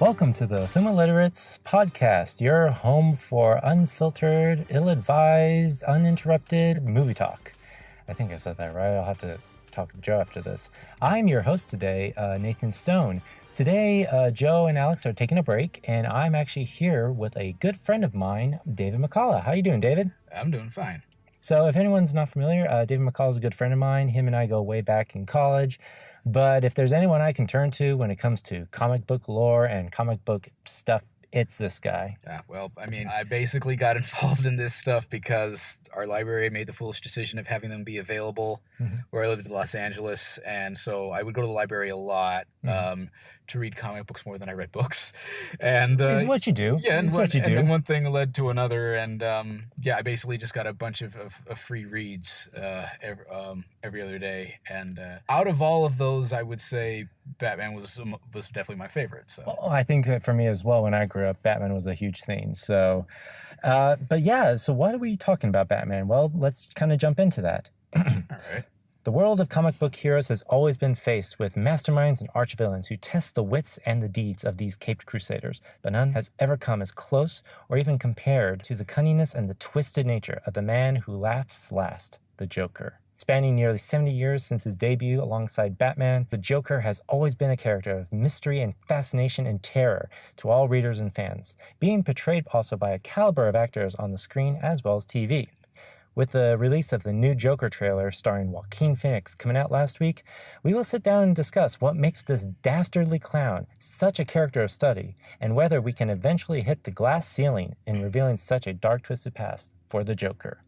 Welcome to the Illiterates podcast, your home for unfiltered, ill-advised, uninterrupted movie talk. I think I said that right. I'll have to talk to Joe after this. I'm your host today, Nathan Stone. Today, Joe and Alex are taking a break, and I'm actually here with a good friend of mine, David MacCalla. How you doing, David? I'm doing fine. So if anyone's not familiar, David MacCalla is a good friend of mine. Him and I go way back in college. But if there's anyone I can turn to when it comes to comic book lore and comic book stuff, it's this guy. Yeah, well, I basically got involved in this stuff because our library made the foolish decision of having them be available where I lived in Los Angeles. And so I would go to the library a lot to read comic books more than I read books. And It's what you do. Yeah, it's what you do. And then one thing led to another. And I basically just got a bunch of free reads every other day. And out of all of those, I would say Batman was definitely my favorite. So I think for me as well, when I grew up, Batman was a huge thing. So, so what are we talking about, Batman? Well, let's kind of jump into that. All right. The world of comic book heroes has always been faced with masterminds and archvillains who test the wits and the deeds of these caped crusaders, but none has ever come as close or even compared to the cunningness and the twisted nature of the man who laughs last, the Joker. Spanning nearly 70 years since his debut alongside Batman, the Joker has always been a character of mystery and fascination and terror to all readers and fans, being portrayed also by a caliber of actors on the screen as well as TV. With the release of the new Joker trailer starring Joaquin Phoenix coming out last week, we will sit down and discuss what makes this dastardly clown such a character of study, and whether we can eventually hit the glass ceiling in revealing such a dark, twisted past for the Joker.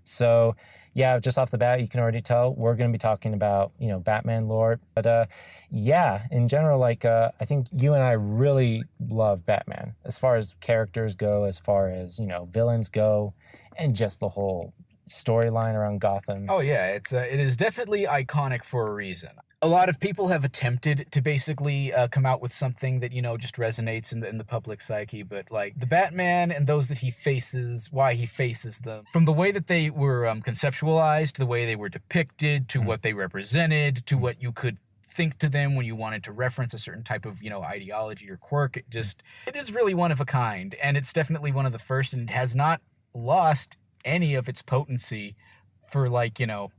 So, yeah, just off the bat, you can already tell we're going to be talking about, Batman lore. But, in general, I think you and I really love Batman as far as characters go, as far as, villains go, and just the whole storyline around Gotham. Oh yeah, it is definitely iconic for a reason. A lot of people have attempted to basically come out with something that just resonates in the public psyche, but like the Batman and those that he faces, why he faces them, from the way that they were conceptualized, the way they were depicted, to what they represented, to what you could think to them when you wanted to reference a certain type of ideology or quirk. It is really one of a kind, and it's definitely one of the first, and it has not lost any of its potency for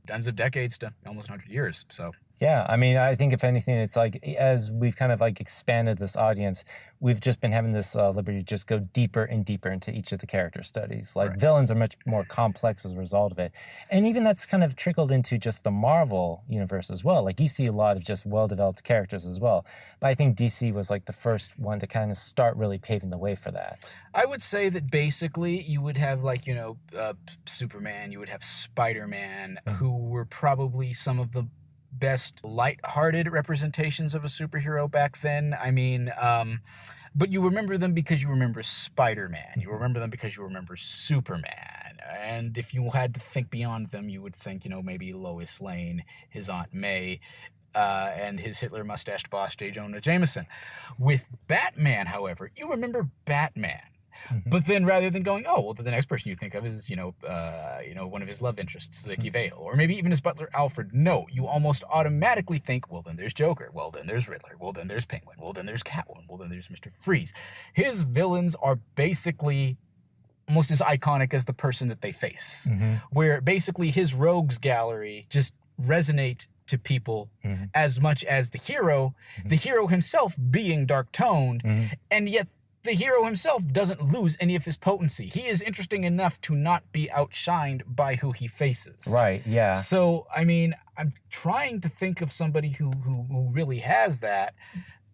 tons of decades to almost 100 years. So yeah, I think if anything, it's as we've kind of expanded this audience, we've just been having this liberty to just go deeper and deeper into each of the character studies. Right. Villains are much more complex as a result of it. And even that's kind of trickled into just the Marvel universe as well. You see a lot of just well-developed characters as well. But I think DC was the first one to kind of start really paving the way for that. I would say that basically you would have Superman, you would have Spider-Man, who were probably some of the best light-hearted representations of a superhero back then. But you remember them because you remember Spider-Man. You remember them because you remember Superman. And if you had to think beyond them, you would think, maybe Lois Lane, his Aunt May, and his Hitler-mustached boss, J. Jonah Jameson. With Batman, however, you remember Batman. But then rather than going, the next person you think of is, one of his love interests, Vicky Vale, or maybe even his butler, Alfred. No, you almost automatically think, well, then there's Joker. Well, then there's Riddler. Well, then there's Penguin. Well, then there's Catwoman. Well, then there's Mr. Freeze. His villains are basically almost as iconic as the person that they face, where basically his rogues gallery just resonate to people as much as the hero himself being dark-toned, and yet the hero himself doesn't lose any of his potency. He is interesting enough to not be outshined by who he faces. Right, yeah. So, I'm trying to think of somebody who really has that,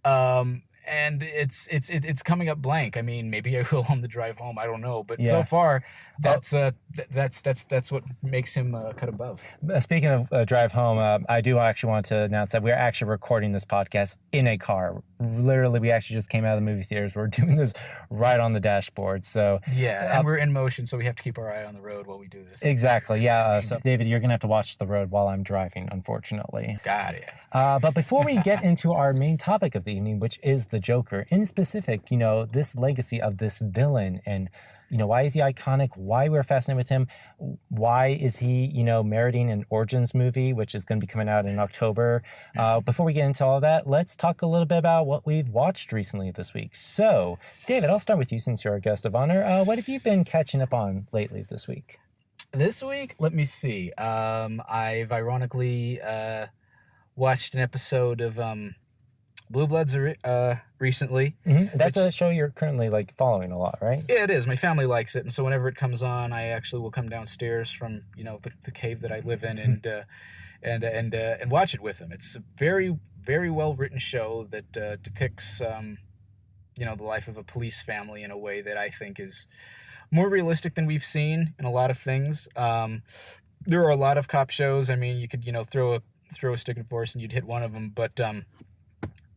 and it's coming up blank. Maybe I will on the drive home. I don't know, but so far, that's what makes him cut above. Speaking of drive home, I do actually want to announce that we're actually recording this podcast in a car. Literally, we actually just came out of the movie theaters. We're doing this right on the dashboard. So yeah, and we're in motion, so we have to keep our eye on the road while we do this. Exactly. Yeah. So David, you're gonna have to watch the road while I'm driving, unfortunately. Got it. But before we get into our main topic of the evening, which is the Joker, in specific, this legacy of this villain and why is he iconic? Why we're fascinated with him? Why is he, meriting an Origins movie, which is going to be coming out in October? Before we get into all that, let's talk a little bit about what we've watched recently this week. So, David, I'll start with you since you're our guest of honor. What have you been catching up on lately this week? This week, let me see. I've ironically watched an episode of Blue Bloods recently. Mm-hmm. That's a show you're currently following a lot, right? Yeah, it is. My family likes it, and so whenever it comes on, I actually will come downstairs from the cave that I live in and watch it with them. It's a very, very well written show that depicts the life of a police family in a way that I think is more realistic than we've seen in a lot of things. There are a lot of cop shows. I mean, you could throw a stick in force and you'd hit one of them, but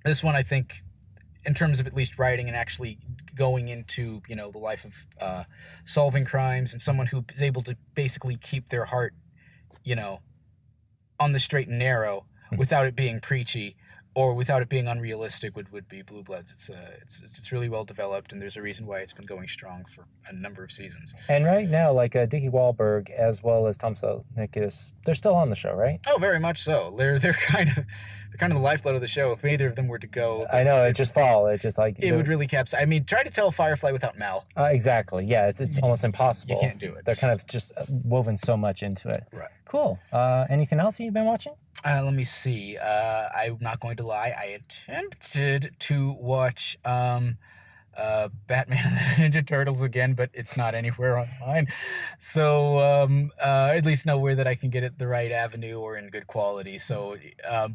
this one, I think, in terms of at least writing and actually going into the life of solving crimes and someone who is able to basically keep their heart on the straight and narrow without it being preachy or without it being unrealistic would be Blue Bloods. It's really well developed, and there's a reason why it's been going strong for a number of seasons. And right now, Dickie Wahlberg as well as Tom Selleck, they're still on the show, right? Oh, very much so. They're kind of the lifeblood of the show. If either of them were to go, I know it just fall. It's just it would really capsize. I mean, try to tell Firefly without Mal. Exactly. Yeah, it's almost impossible. You can't do it. They're kind of just woven so much into it. Right. Cool. Anything else you've been watching? Let me see. I'm not going to lie. I attempted to watch Batman and the Ninja Turtles again, but it's not anywhere online. So at least nowhere that I can get it the right avenue or in good quality. So,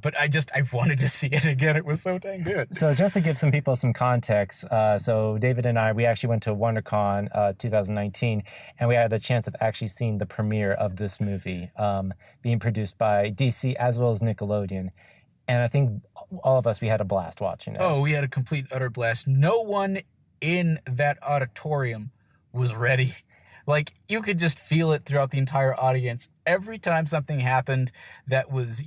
but I wanted to see it again. It was so dang good. So just to give some people some context, so David and I, we actually went to WonderCon 2019, and we had a chance of actually seeing the premiere of this movie being produced by DC as well as Nickelodeon. And I think all of us, we had a blast watching it. Oh, we had a complete, utter blast. No one in that auditorium was ready. You could just feel it throughout the entire audience. Every time something happened that was,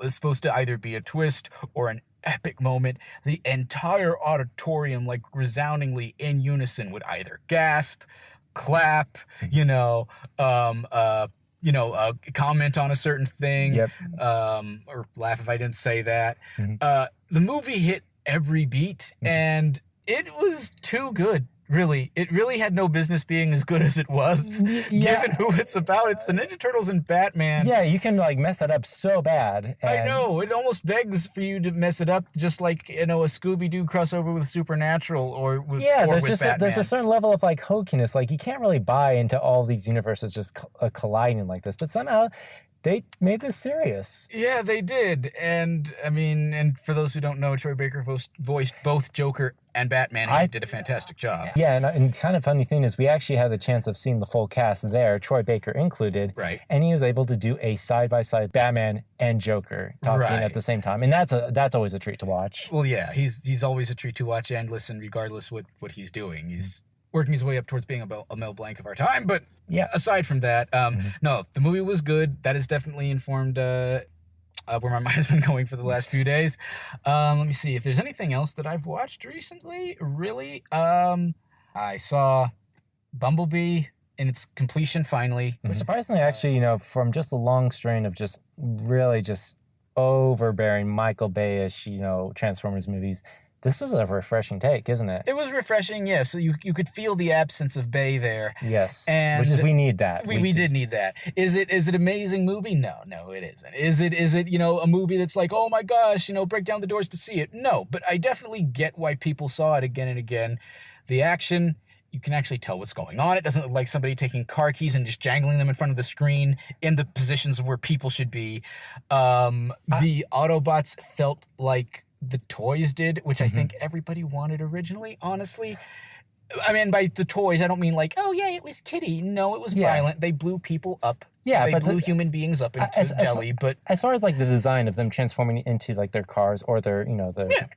supposed to either be a twist or an epic moment, the entire auditorium, resoundingly in unison, would either gasp, clap, comment on a certain thing, Yep. Or laugh if I didn't say that. Mm-hmm. The movie hit every beat, and it was too good. Really, it really had no business being as good as it was, given who it's about. It's the Ninja Turtles and Batman. Yeah, you can mess that up so bad. I know, it almost begs for you to mess it up, just like a Scooby-Doo crossover with Supernatural or with Batman. There's a certain level of hokiness. You can't really buy into all these universes just colliding like this, but somehow they made this serious. Yeah, they did. And I mean, and for those who don't know, Troy Baker voiced both Joker and Batman, and he did a fantastic job. Yeah, and kind of funny thing is we actually had the chance of seeing the full cast there, Troy Baker included. Right. And he was able to do a side-by-side Batman and Joker talking at the same time. And that's always a treat to watch. Well, yeah, he's always a treat to watch and listen, regardless what he's doing. He's working his way up towards being a Mel Blanc of our time. But aside from that, no, the movie was good. That has definitely informed where my mind's been going for the last few days. Let me see if there's anything else that I've watched recently. Really, I saw Bumblebee in its completion finally. Which surprisingly, actually, from just a long strain of just really just overbearing Michael Bay-ish, Transformers movies, this is a refreshing take, isn't it? It was refreshing, yes. So you could feel the absence of Bay there. Yes, and which is we need that. We did need that. Is it an amazing movie? No, it isn't. Is it a movie that's oh my gosh, break down the doors to see it? No, but I definitely get why people saw it again and again. The action, you can actually tell what's going on. It doesn't look like somebody taking car keys and just jangling them in front of the screen in the positions of where people should be. The Autobots felt like the toys did, which I think everybody wanted originally, honestly. I mean, by the toys, I don't mean oh yeah, it was kiddie. No, it was violent. They blew people up. Yeah, they blew human beings up into jelly. But as far as the design of them transforming into their cars or their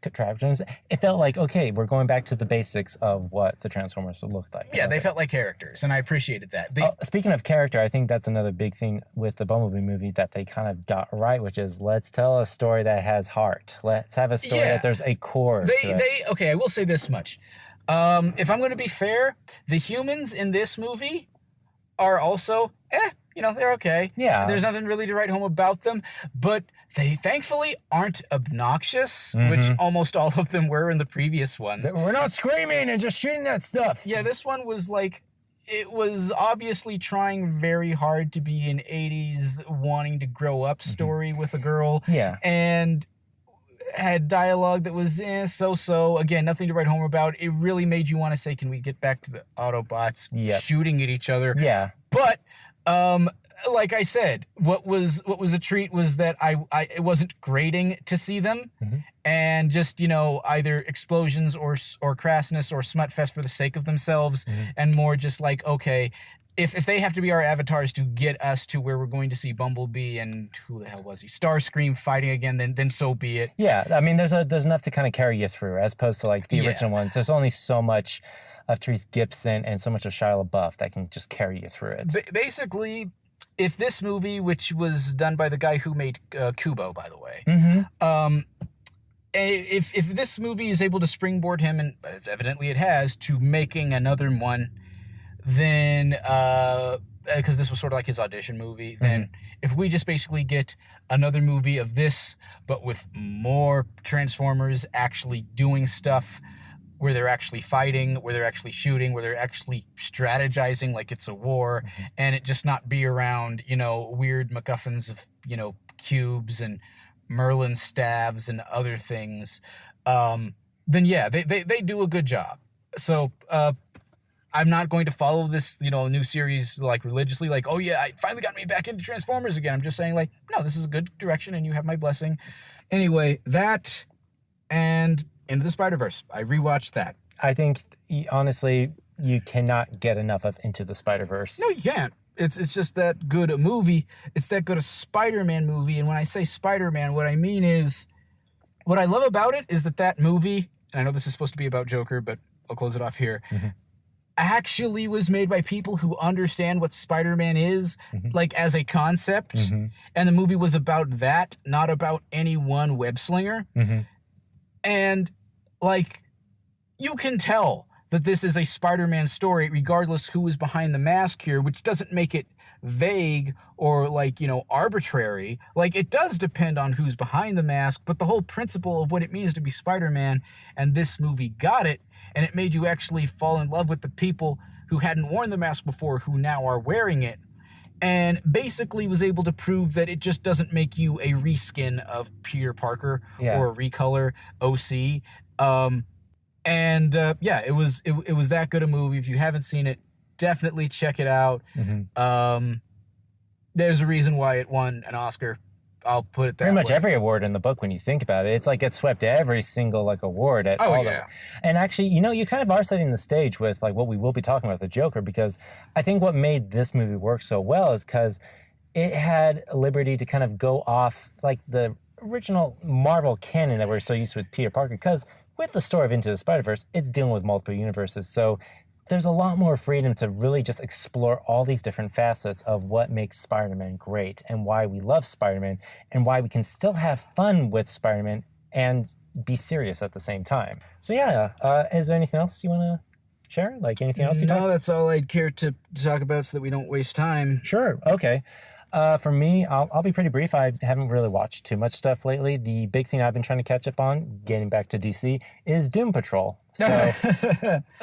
contraptions, it felt okay, we're going back to the basics of what the Transformers would look like. Yeah, they felt like characters, and I appreciated that. Speaking of character, I think that's another big thing with the Bumblebee movie that they kind of got right, which is let's tell a story that has heart. Let's have a story that there's a core. Okay, I will say this much. If I'm going to be fair, the humans in this movie are also, they're okay. Yeah. There's nothing really to write home about them, but they thankfully aren't obnoxious, Mm-hmm. which almost all of them were in the previous ones. We're not screaming and just shooting at stuff. Yeah, this one was like, it was obviously trying very hard to be an 80s wanting to grow up story with a girl. Yeah. And had dialogue that was so-so. Again, nothing to write home about. It really made you want to say, can we get back to the Autobots shooting at each other? Yeah. But like I said, what was a treat was that it wasn't grating to see them, and just either explosions or crassness or smut fest for the sake of themselves, and more just like, okay, if they have to be our avatars to get us to where we're going to see Bumblebee and who the hell was he, Starscream fighting again, then so be it. Yeah, I mean, there's enough to kind of carry you through, as opposed to like the original ones. There's only so much of Therese Gibson and so much of Shia LaBeouf that can just carry you through it. Basically, if this movie, which was done by the guy who made Kubo, by the way, if this movie is able to springboard him, and evidently it has, to making another one, then because this was sort of like his audition movie, then if we just basically get another movie of this, but with more Transformers actually doing stuff, where they're actually fighting, where they're actually shooting, where they're actually strategizing like it's a war, and it just not be around, weird MacGuffins of, cubes and Merlin stabs and other things, then yeah, they do a good job. So, I'm not going to follow this, new series like religiously, like, oh yeah, it finally got me back into Transformers again. I'm just saying like, no, this is a good direction and you have my blessing. Anyway, that and Into the Spider-Verse. I rewatched that. I think, honestly, you cannot get enough of Into the Spider-Verse. No, you can't. It's just that good a movie. It's that good a Spider-Man movie. And when I say Spider-Man, what I mean is, what I love about it is that movie, and I know this is supposed to be about Joker, but I'll close it off here, actually was made by people who understand what Spider-Man is, like as a concept. And the movie was about that, not about any one web slinger. And like, you can tell that this is a Spider-Man story, regardless who is behind the mask here, which doesn't make it vague or like, arbitrary. Like, it does depend on who's behind the mask, but the whole principle of what it means to be Spider-Man, and this movie got it, and it made you actually fall in love with the people who hadn't worn the mask before, who now are wearing it, and basically was able to prove that it just doesn't make you a reskin of Peter Parker or a recolor OC. It was that good a movie. If you haven't seen it, definitely check it out. There's a reason why it won an Oscar. I'll put it that way. Pretty much every award in the book, when you think about it, it's like it swept every single award at all of them. And actually, you kind of are setting the stage with like what we will be talking about, the Joker, because I think what made this movie work so well is because it had liberty to kind of go off like the original Marvel canon that we're so used to with Peter Parker, because with the story of Into the Spider-Verse, it's dealing with multiple universes. So there's a lot more freedom to really just explore all these different facets of what makes Spider-Man great and why we love Spider-Man and why we can still have fun with Spider-Man and be serious at the same time. So is there anything else you want to share? Like anything else you No, that's all I'd care to talk about so that we don't waste time. Sure. Okay. For me, I'll be pretty brief. I haven't really watched too much stuff lately. The big thing I've been trying to catch up on, getting back to DC, is Doom Patrol. So,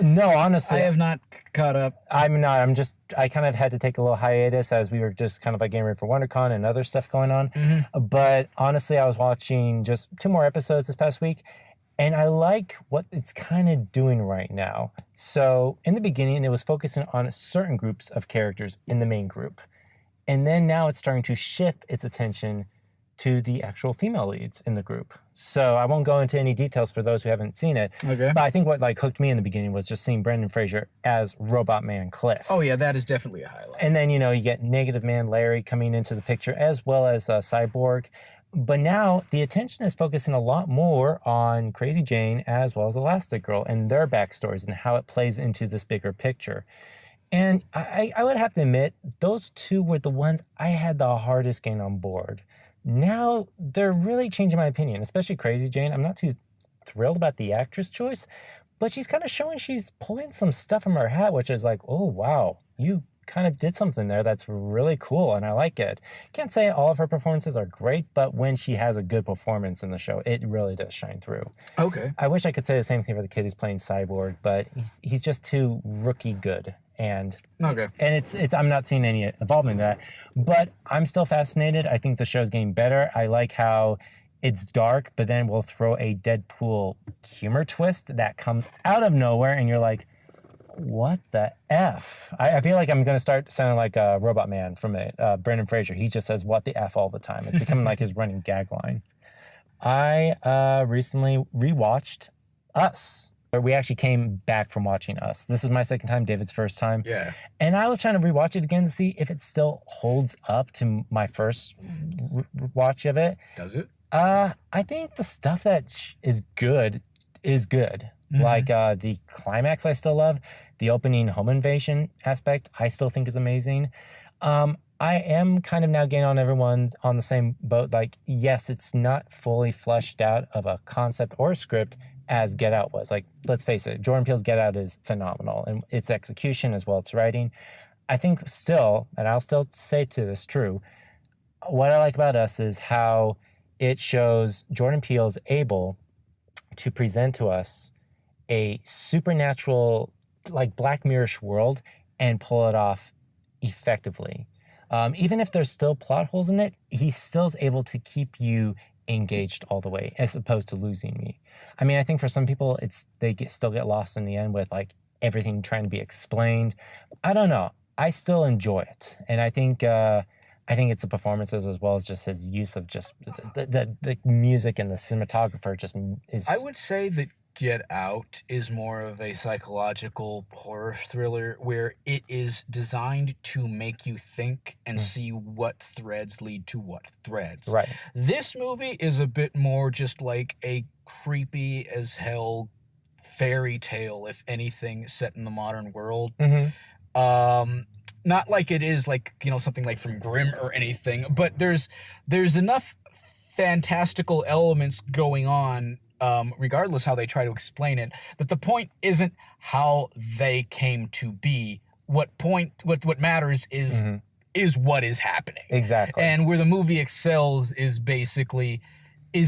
no, honestly, I have not caught up. I'm not. I kind of had to take a little hiatus as we were just kind of like getting ready for WonderCon and other stuff going on. But honestly, I was watching just 2 more episodes this past week, and I like what it's kind of doing right now. So in the beginning, it was focusing on certain groups of characters in the main group. And then now it's starting to shift its attention to the actual female leads in the group. So I won't go into any details for those who haven't seen it. Okay. But I think what hooked me in the beginning was just seeing Brendan Fraser as Robot Man Cliff. Oh yeah, that is definitely a highlight. And then, you get Negative Man Larry coming into the picture, as well as Cyborg. But now the attention is focusing a lot more on Crazy Jane as well as Elastigirl and their backstories and how it plays into this bigger picture. And I would have to admit, those two were the ones I had the hardest getting on board. Now they're really changing my opinion, especially Crazy Jane. I'm not too thrilled about the actress choice, but she's kind of showing she's pulling some stuff from her hat, which is like, oh, wow, you kind of did something there that's really cool, and I like it. Can't say all of her performances are great, but when she has a good performance in the show, it really does shine through. Okay. I wish I could say the same thing for the kid who's playing Cyborg, but he's just too rookie good. And it's I'm not seeing any involvement in that, but I'm still fascinated. I think the show's getting better. I like how it's dark, but then we'll throw a Deadpool humor twist that comes out of nowhere, and you're like, what the F? I feel like I'm going to start sounding like a Robot Man from Brendan Fraser. He just says, what the F all the time. It's becoming like his running gag line. I recently rewatched Us. We actually came back from watching Us. This is my second time, David's first time. Yeah. And I was trying to rewatch it again to see if it still holds up to my first watch of it. Does it? I think the stuff that is good is good. Mm-hmm. Like the climax I still love. The opening home invasion aspect I still think is amazing. I am kind of now getting on everyone on the same boat. Like, yes, it's not fully fleshed out of a concept or a script as Get Out was. Like, let's face it, Jordan Peele's Get Out is phenomenal, and its execution as well as writing. I think still, and I'll still say to this true, what I like about Us is how it shows Jordan Peele is able to present to us a supernatural, like Black Mirror-ish world and pull it off effectively. Even if there's still plot holes in it, he still is able to keep you engaged all the way, as opposed to losing me. I mean, I think for some people, still get lost in the end with like everything trying to be explained. I don't know. I still enjoy it, and I think it's the performances as well as just his use of just the music and the cinematographer just is. I would say that Get Out is more of a psychological horror thriller where it is designed to make you think and see what threads lead to what threads. Right. This movie is a bit more just like a creepy as hell fairy tale, if anything, set in the modern world. Mm-hmm. Not like it is like, something like from Grimm or anything, but there's enough fantastical elements going on, regardless how they try to explain it, that the point isn't how they came to be. What matters is what is happening. Exactly. And where the movie excels is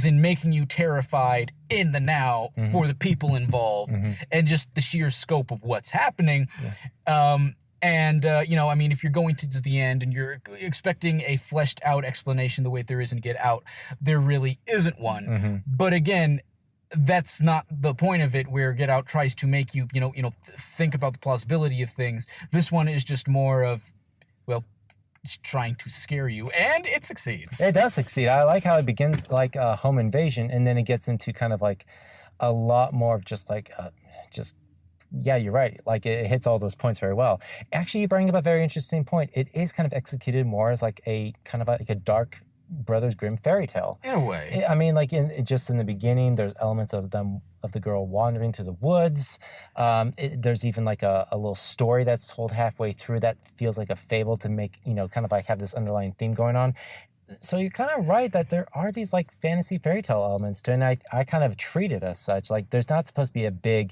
in making you terrified in the now for the people involved and just the sheer scope of what's happening. Yeah. If you're going to the end and you're expecting a fleshed out explanation the way there is in Get Out, there really isn't one. Mm-hmm. But again, that's not the point of it, where Get Out tries to make you, think about the plausibility of things. This one is just more of, trying to scare you, and it succeeds. It does succeed. I like how it begins like a home invasion, and then it gets into kind of like a lot more of just like, yeah, you're right. Like, it hits all those points very well. Actually, you bring up a very interesting point. It is kind of executed more as like a kind of like a dark Brothers Grimm fairy tale. In a way. I mean, like in the beginning, there's elements of the girl wandering through the woods. There's even like a little story that's told halfway through that feels like a fable to make, kind of like have this underlying theme going on. So you're kind of right that there are these like fantasy fairy tale elements to it, and I kind of treat it as such. Like, there's not supposed to be a big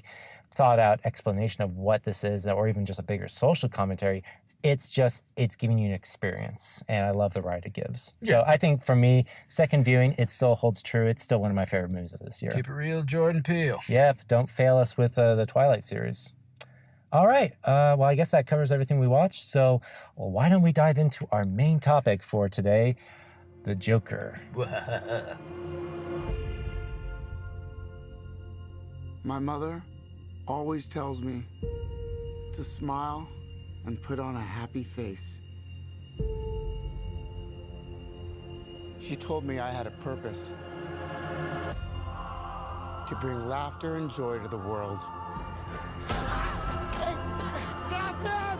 thought out explanation of what this is, or even just a bigger social commentary. It's giving you an experience, and I love the ride it gives. Yeah. So I think for me, second viewing, it still holds true. It's still one of my favorite movies of this year. Keep it real, Jordan Peele. Yep, don't fail us with the Twilight series. All right, well, I guess that covers everything we watched. So why don't we dive into our main topic for today, the Joker. My mother always tells me to smile and put on a happy face. She told me I had a purpose to bring laughter and joy to the world. Hey, stop them!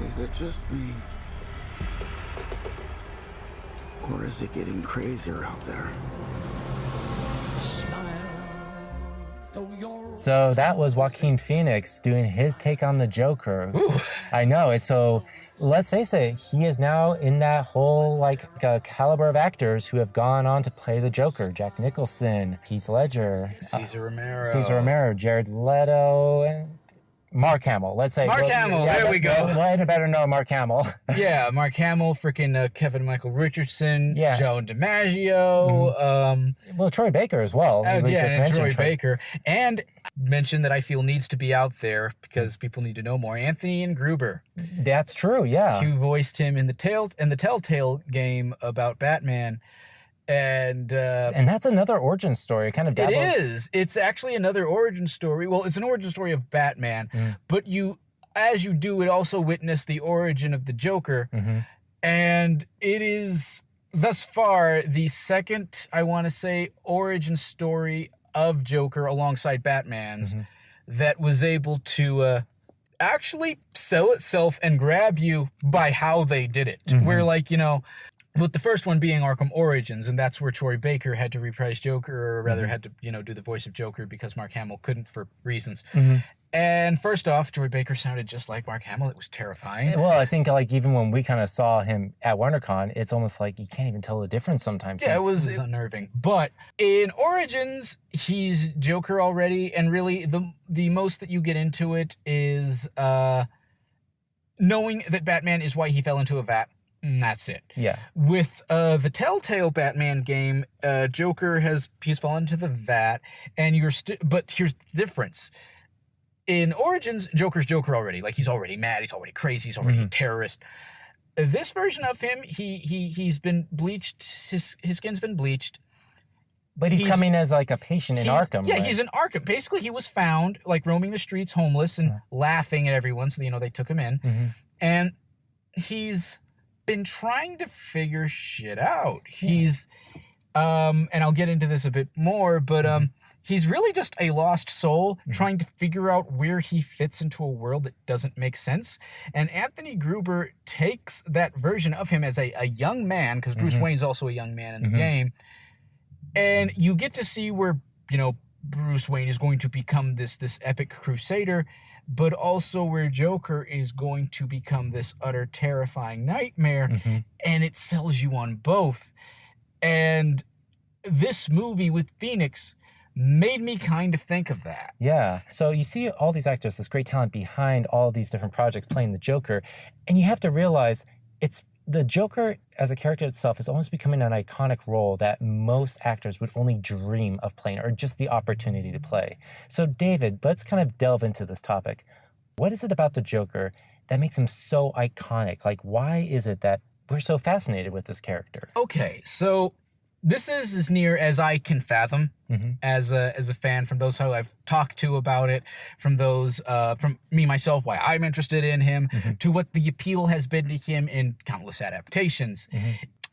Is it just me? Or is it getting crazier out there? So that was Joaquin Phoenix doing his take on the Joker. Ooh. I know. It's so, let's face it, he is now in that whole caliber of actors who have gone on to play the Joker. Jack Nicholson, Heath Ledger, Cesar Romero, Jared Leto, and Mark Hamill. Let's say Mark Hamill. There we go. Well, better know Mark Hamill. Yeah, Mark Hamill, freaking Kevin Michael Richardson, Yeah. Joe DiMaggio. Well, Troy Baker as well. We just and mentioned Troy Baker. And mention that I feel needs to be out there because people need to know more. Anthony Gruber. That's true. Yeah. Who voiced him in the Telltale game about Batman. And that's another origin story. Kind of it is. It's actually another origin story. Well, it's an origin story of Batman, but as you do, it also witness the origin of the Joker. And it is thus far the second, I want to say, origin story of Joker alongside Batman's that was able to actually sell itself and grab you by how they did it. Where, with the first one being Arkham Origins, and that's where Troy Baker had to reprise Joker, or rather had to, do the voice of Joker because Mark Hamill couldn't for reasons. And first off, Troy Baker sounded just like Mark Hamill. It was terrifying. Well, I think even when we kind of saw him at WonderCon, it's almost like you can't even tell the difference sometimes. Yeah, it was unnerving. But in Origins, he's Joker already, and really the most that you get into it is knowing that Batman is why he fell into a vat. And that's it. Yeah. With the Telltale Batman game, Joker he's fallen into the vat, and but here's the difference. In Origins, Joker's Joker already. He's already mad, he's already crazy, he's already a terrorist. This version of him, he's been bleached, his skin's been bleached. But he's coming as a patient in Arkham. Yeah, right? he's in Arkham. Basically, he was found roaming the streets, homeless, and laughing at everyone, so they took him in. And he's been trying to figure shit out. He's and I'll get into this a bit more, but he's really just a lost soul trying to figure out where he fits into a world that doesn't make sense. And Anthony Gruber takes that version of him as a young man, because Bruce Wayne's also a young man in the game, and you get to see where Bruce Wayne is going to become this epic crusader, but also where Joker is going to become this utter terrifying nightmare, and it sells you on both. And this movie with Phoenix made me kind of think of that. Yeah. So you see all these actors, this great talent behind all these different projects playing the Joker, and you have to realize the Joker as a character itself is almost becoming an iconic role that most actors would only dream of playing, or just the opportunity to play. So David, let's kind of delve into this topic. What is it about the Joker that makes him so iconic? Why is it that we're so fascinated with this character? Okay, so this is as near as I can fathom as a fan, from those who I've talked to about it, from those from me myself, why I'm interested in him, to what the appeal has been to him in countless adaptations.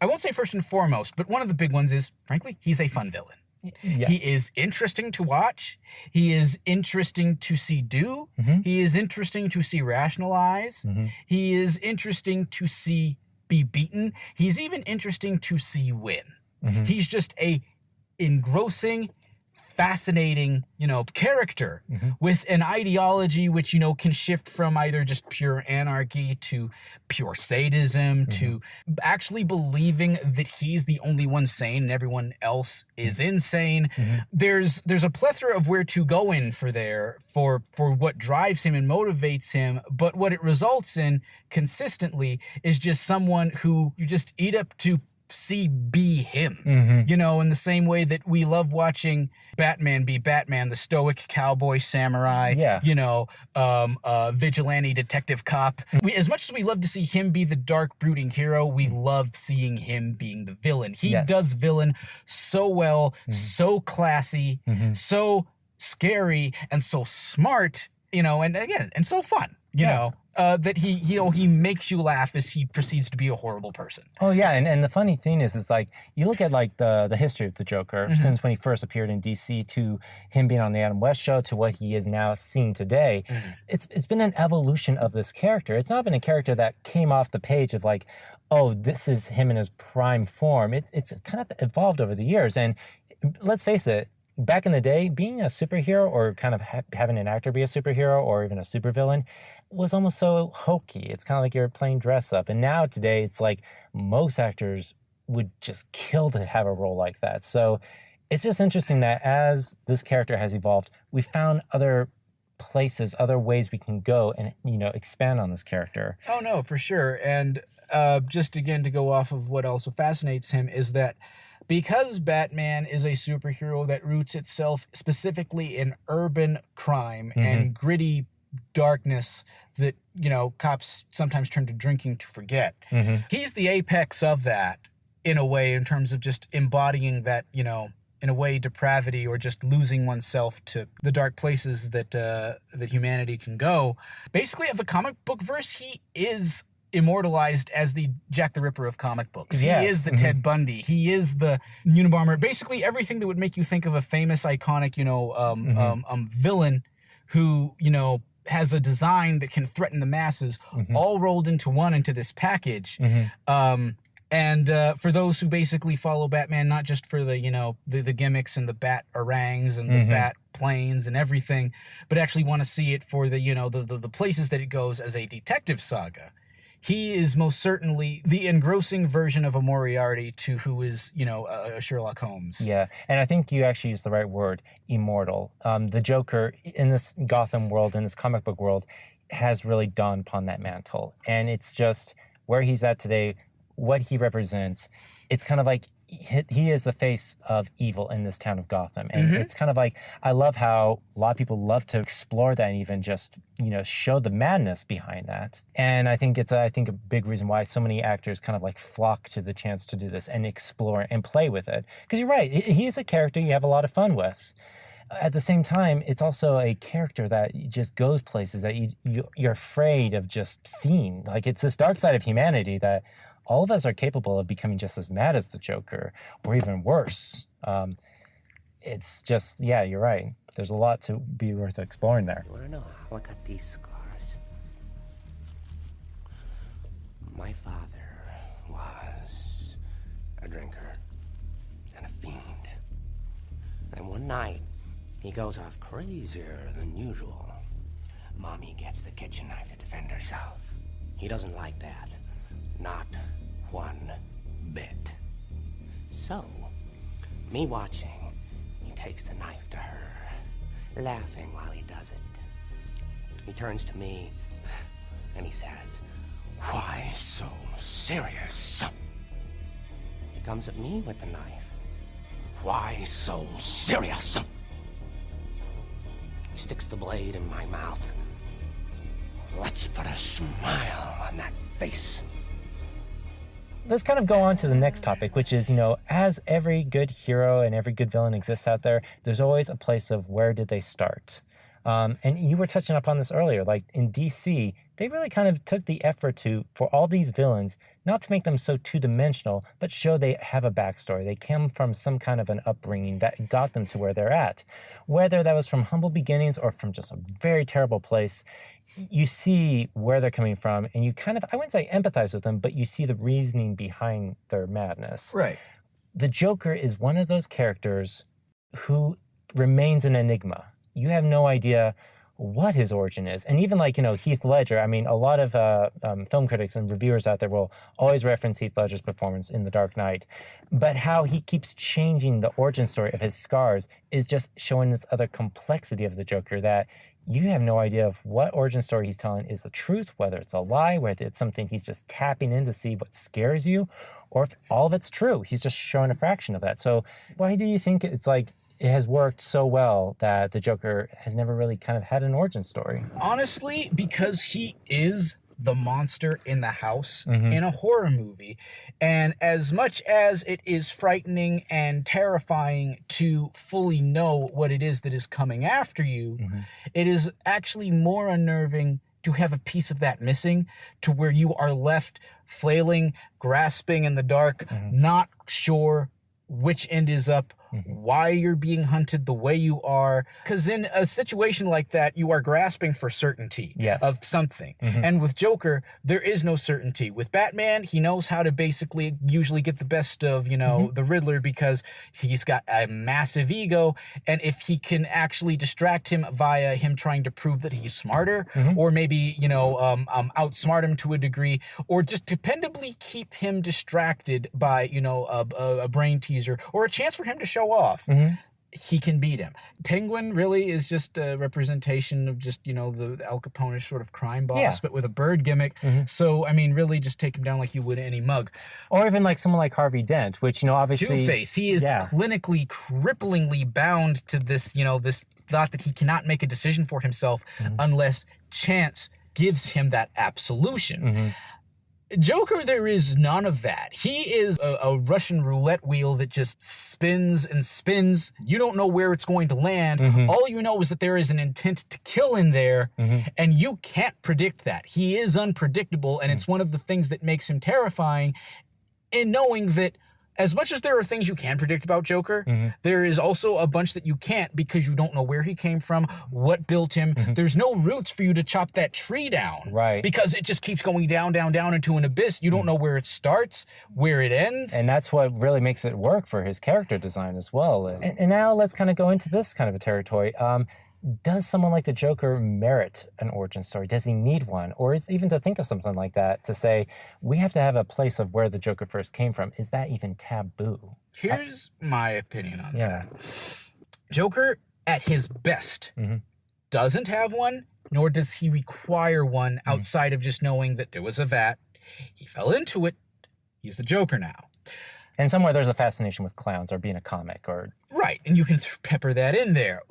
I won't say first and foremost, but one of the big ones is, frankly, he's a fun villain. Yeah. He is interesting to watch. He is interesting to see do. He is interesting to see rationalize. He is interesting to see be beaten. He's even interesting to see win. He's just a engrossing, fascinating, character with an ideology which, can shift from either just pure anarchy to pure sadism to actually believing that he's the only one sane and everyone else is insane. There's a plethora of where to go in for what drives him and motivates him, but what it results in consistently is just someone who you just eat up to see be him, in the same way that we love watching Batman be Batman, the stoic cowboy samurai, vigilante detective cop. As much as we love to see him be the dark brooding hero, we love seeing him being the villain. He does villain so well, so classy, so scary, and so smart, and so fun, that he makes you laugh as he proceeds to be a horrible person. Oh yeah, and the funny thing is you look at the history of the Joker since when he first appeared in DC to him being on the Adam West show to what he is now seen today. It's been an evolution of this character. It's not been a character that came off the page of this is him in his prime form. It's kind of evolved over the years, and let's face it, back in the day, being a superhero or kind of having an actor be a superhero or even a supervillain was almost so hokey. It's kind of like you're playing dress up. And now today, it's like most actors would just kill to have a role like that. So it's just interesting that as this character has evolved, we found other places, other ways we can go and, expand on this character. Oh, no, for sure. And just again, to go off of what also fascinates him is that because Batman is a superhero that roots itself specifically in urban crime and gritty darkness that, cops sometimes turn to drinking to forget, he's the apex of that in a way, in terms of just embodying that, in a way, depravity or just losing oneself to the dark places that that humanity can go. Basically, of the comic book verse, he is immortalized as the Jack the Ripper of comic books. Yes. He is the Ted Bundy. He is the Unabomber. Basically, everything that would make you think of a famous, iconic, villain who, has a design that can threaten the masses, all rolled into this package. And for those who basically follow Batman, not just for the, the gimmicks and the bat orangs and the bat planes and everything, but actually want to see it for the, the places that it goes as a detective saga. He is most certainly the engrossing version of a Moriarty to who is, a Sherlock Holmes. Yeah, and I think you actually used the right word, immortal. The Joker in this Gotham world, in this comic book world, has really dawned upon that mantle. And it's just where he's at today, what he represents. It's kind of like he is the face of evil in this town of Gotham. And it's kind of like, I love how a lot of people love to explore that and even just, show the madness behind that. And I think it's, a big reason why so many actors kind of like flock to the chance to do this and explore and play with it. Because you're right, he is a character you have a lot of fun with. At the same time, it's also a character that just goes places that you're afraid of just seeing. Like, it's this dark side of humanity that all of us are capable of becoming just as mad as the Joker, or even worse. It's just, yeah, you're right. There's a lot to be worth exploring there. You wanna know how I got these scars? My father was a drinker and a fiend. And one night, he goes off crazier than usual. Mommy gets the kitchen knife to defend herself. He doesn't like that. Not one bit. So, me watching, he takes the knife to her, laughing while he does it. He turns to me and he says, "Why so serious?" He comes at me with the knife. "Why so serious?" He sticks the blade in my mouth. Let's put a smile on that face. Let's kind of go on to the next topic, which is, as every good hero and every good villain exists out there, there's always a place of where did they start? And you were touching upon this earlier, like in DC, they really kind of took the effort for all these villains, not to make them so two-dimensional, but show they have a backstory. They came from some kind of an upbringing that got them to where they're at. Whether that was from humble beginnings or from just a very terrible place, you see where they're coming from, and you kind of, I wouldn't say empathize with them, but you see the reasoning behind their madness. Right. The Joker is one of those characters who remains an enigma. You have no idea what his origin is. And even like, Heath Ledger, I mean, a lot of film critics and reviewers out there will always reference Heath Ledger's performance in The Dark Knight. But how he keeps changing the origin story of his scars is just showing this other complexity of the Joker that you have no idea of what origin story he's telling is the truth, whether it's a lie, whether it's something he's just tapping in to see what scares you, or if all of it's true. He's just showing a fraction of that. So why do you think it's like it has worked so well that the Joker has never really kind of had an origin story? Honestly, because he is the monster in the house in a horror movie. And as much as it is frightening and terrifying to fully know what it is that is coming after you, it is actually more unnerving to have a piece of that missing, to where you are left flailing, grasping in the dark, not sure which end is up why you're being hunted the way you are. Because in a situation like that, you are grasping for certainty of something. And with Joker, there is no certainty. With Batman, he knows how to basically usually get the best of, you know, the Riddler because he's got a massive ego. And if he can actually distract him via him trying to prove that he's smarter, or maybe, you know, outsmart him to a degree, or just dependably keep him distracted by, you know, a brain teaser or a chance for him to show off, he can beat him. Penguin really is just a representation of just, you know, the Al Capone sort of crime boss, but with a bird gimmick. So, I mean, really just take him down like you would any mug. Or even like someone like Harvey Dent, which, you know, obviously... Two-Face. He is clinically, cripplingly bound to this, you know, this thought that he cannot make a decision for himself unless chance gives him that absolution. Joker, there is none of that. He is a Russian roulette wheel that just spins and spins. You don't know where it's going to land. All you know is that there is an intent to kill in there, and you can't predict that. He is unpredictable, and it's one of the things that makes him terrifying in knowing that as much as there are things you can predict about Joker, there is also a bunch that you can't because you don't know where he came from, what built him. There's no roots for you to chop that tree down. Because it just keeps going down, down, down into an abyss. You don't know where it starts, where it ends. And that's what really makes it work for his character design as well. And now let's kind of go into this kind of a territory. Does someone like the Joker merit an origin story? Does he need one? Or is even to think of something like that, to say, we have to have a place of where the Joker first came from. Is that even taboo? Here's my opinion on that. Joker, at his best, doesn't have one, nor does he require one outside of just knowing that there was a vat. He fell into it. He's the Joker now. And somewhere there's a fascination with clowns or being a comic or... Right, and you can pepper that in there.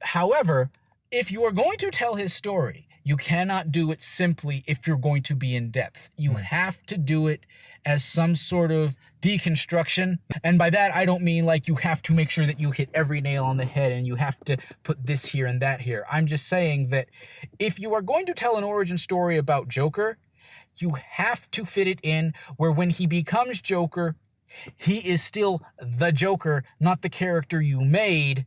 However, if you are going to tell his story, you cannot do it simply if you're going to be in depth. You have to do it as some sort of deconstruction. And by that, I don't mean like you have to make sure that you hit every nail on the head and you have to put this here and that here. I'm just saying that if you are going to tell an origin story about Joker, you have to fit it in where when he becomes Joker, he is still the Joker, not the character you made,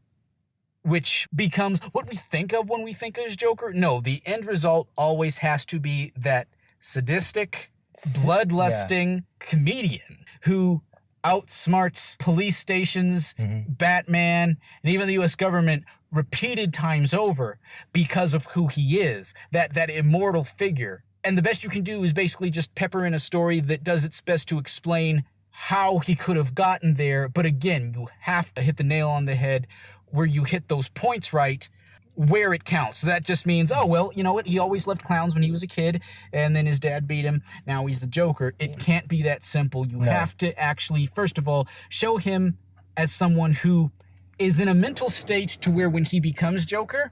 which becomes what we think of when we think of Joker. No, the end result always has to be that sadistic, bloodlusting comedian who outsmarts police stations, Batman, and even the U.S. government repeated times over because of who he is, that immortal figure. And the best you can do is basically just pepper in a story that does its best to explain how he could have gotten there. But again, you have to hit the nail on the head where you hit those points right where it counts. So that just means, oh, well, you know what? He always loved clowns when he was a kid, and then his dad beat him. Now he's the Joker. It can't be that simple. You have to actually, first of all, show him as someone who is in a mental state to where when he becomes Joker,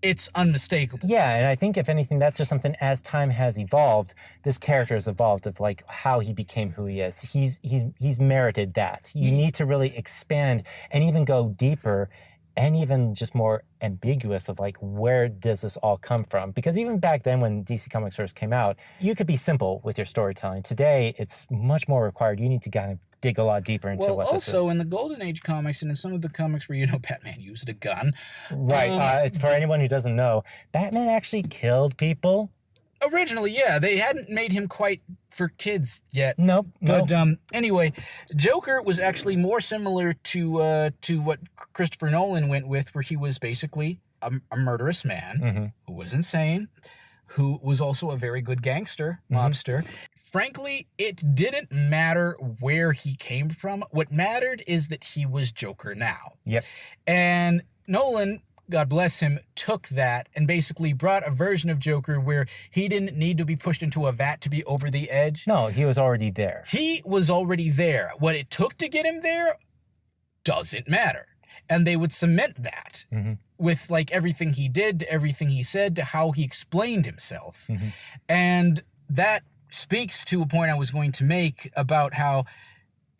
it's unmistakable. Yeah, and I think if anything, that's just something as time has evolved, this character has evolved of like how he became who he is. He's merited that. You need to really expand and even go deeper and even just more ambiguous of like, where does this all come from? Because even back then when DC Comics first came out, you could be simple with your storytelling. Today, it's much more required. You need to kind of dig a lot deeper into what this is. Well, also in the Golden Age comics and in some of the comics where, you know, Batman used a gun. Right. It's for anyone who doesn't know, Batman actually killed people. Originally, yeah. They hadn't made him quite for kids yet. Nope. But anyway, Joker was actually more similar to what Christopher Nolan went with, where he was basically a murderous man who was insane, who was also a very good gangster, mobster. Frankly, it didn't matter where he came from. What mattered is that he was Joker now. Yep. And Nolan, God bless him, took that and basically brought a version of Joker where he didn't need to be pushed into a vat to be over the edge. No, he was already there. He was already there. What it took to get him there doesn't matter. And they would cement that with like everything he did, to everything he said, to how he explained himself. And that speaks to a point I was going to make about how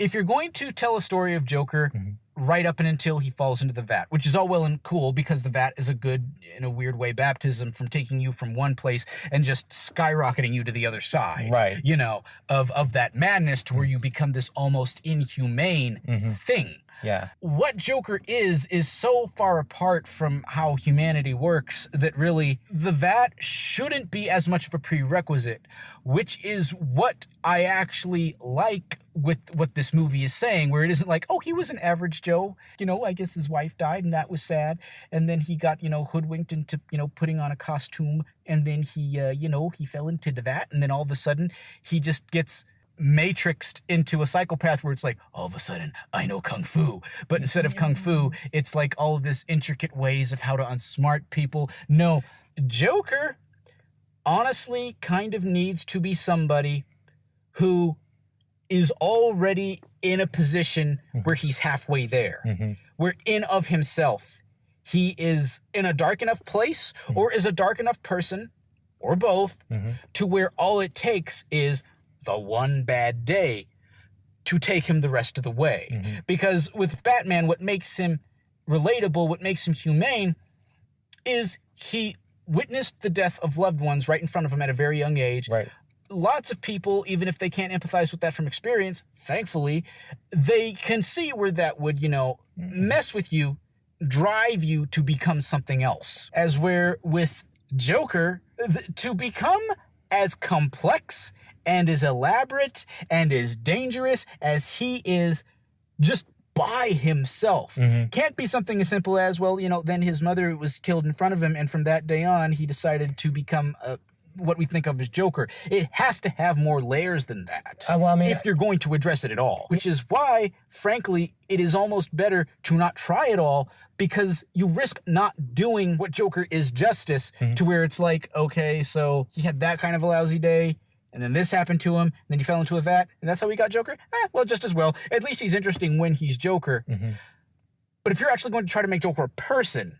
if you're going to tell a story of Joker right up and until he falls into the vat, which is all well and cool because the vat is a good, in a weird way, baptism from taking you from one place and just skyrocketing you to the other side, right? You know, of that madness to where you become this almost inhumane thing. Yeah. What Joker is so far apart from how humanity works that really the vat shouldn't be as much of a prerequisite, which is what I actually like with what this movie is saying, where it isn't like, oh, he was an average Joe, I guess his wife died and that was sad, and then he got, hoodwinked into, putting on a costume, and then he, he fell into the vat, and then all of a sudden he just gets matrixed into a psychopath where it's like, all of a sudden, I know Kung Fu. But instead of Kung Fu, it's like all of this intricate ways of how to unsmart people. No, Joker honestly kind of needs to be somebody who is already in a position where he's halfway there, where in of himself, he is in a dark enough place or is a dark enough person, or both, to where all it takes is the one bad day to take him the rest of the way. Because with Batman, what makes him relatable, what makes him humane, is he witnessed the death of loved ones right in front of him at a very young age. Right. Lots of people, even if they can't empathize with that from experience, thankfully, they can see where that would, mess with you, drive you to become something else. As where with Joker, to become as complex and as elaborate and as dangerous as he is just by himself. Can't be something as simple as, well, then his mother was killed in front of him, and from that day on, he decided to become what we think of as Joker. It has to have more layers than that, if you're going to address it at all. Which is why, frankly, it is almost better to not try it all, because you risk not doing what Joker is justice, to where it's like, okay, so he had that kind of a lousy day, and then this happened to him, and then he fell into a vat, and that's how we got Joker? Well, just as well. At least he's interesting when he's Joker. But if you're actually going to try to make Joker a person,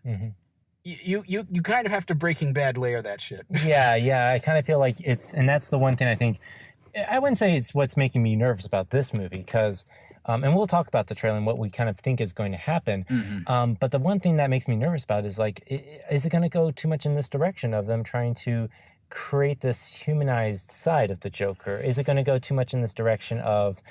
you kind of have to Breaking Bad layer that shit. Yeah, I kind of feel like and that's the one thing I think, I wouldn't say it's what's making me nervous about this movie, because, and we'll talk about the trailer and what we kind of think is going to happen, but the one thing that makes me nervous about is like, is it going to go too much in this direction of them trying to create this humanized side of the Joker? Is it going to go too much in this direction of,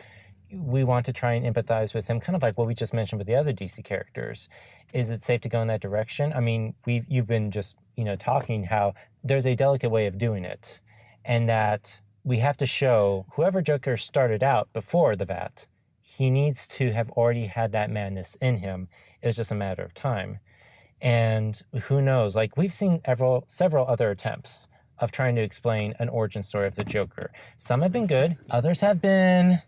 we want to try and empathize with him, kind of like what we just mentioned with the other DC characters? Is it safe to go in that direction? I mean, you've been just, talking how there's a delicate way of doing it, and that we have to show whoever Joker started out before the vat, he needs to have already had that madness in him. It's just a matter of time. And who knows, like, we've seen several other attempts of trying to explain an origin story of the Joker. Some have been good, others have been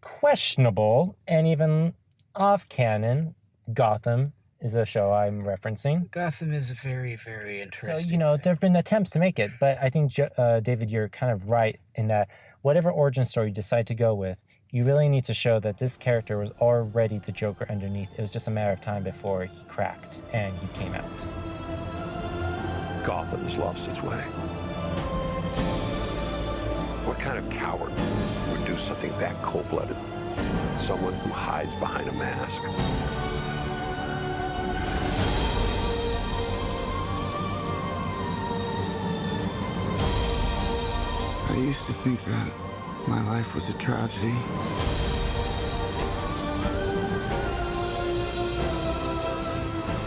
questionable, and even off canon. Gotham is a show I'm referencing. Gotham is a very, very interesting So, there have been attempts to make it, but I think, David, you're kind of right in that whatever origin story you decide to go with, you really need to show that this character was already the Joker underneath. It was just a matter of time before he cracked and he came out. Gotham has lost its way. What kind of coward would do something that cold-blooded? Someone who hides behind a mask. I used to think that my life was a tragedy.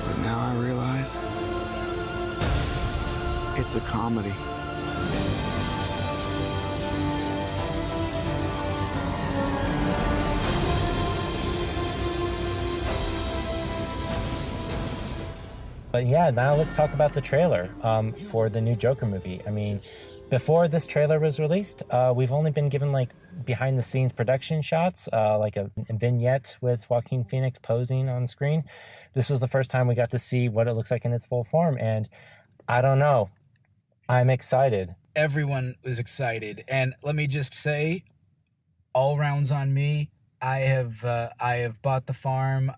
But now I realize it's a comedy. But yeah, now let's talk about the trailer for the new Joker movie. I mean, before this trailer was released, we've only been given like behind-the-scenes production shots, like a vignette with Joaquin Phoenix posing on screen. This was the first time we got to see what it looks like in its full form, and I don't know. I'm excited. Everyone was excited, and let me just say, all rounds on me. I have bought the farm.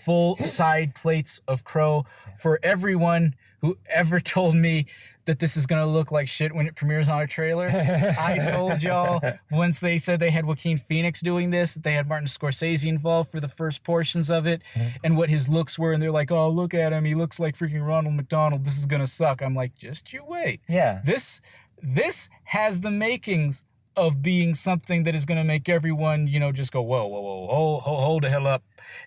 Full side plates of crow for everyone who ever told me that this is going to look like shit when it premieres on a trailer. I told y'all once they said they had Joaquin Phoenix doing this, that they had Martin Scorsese involved for the first portions of it, and what his looks were, and they're like, oh, look at him, he looks like freaking Ronald McDonald, this is going to suck. I'm like, just you wait. Yeah. This has the makings of being something that is going to make everyone, just go, whoa, whoa, whoa, hold the hell up.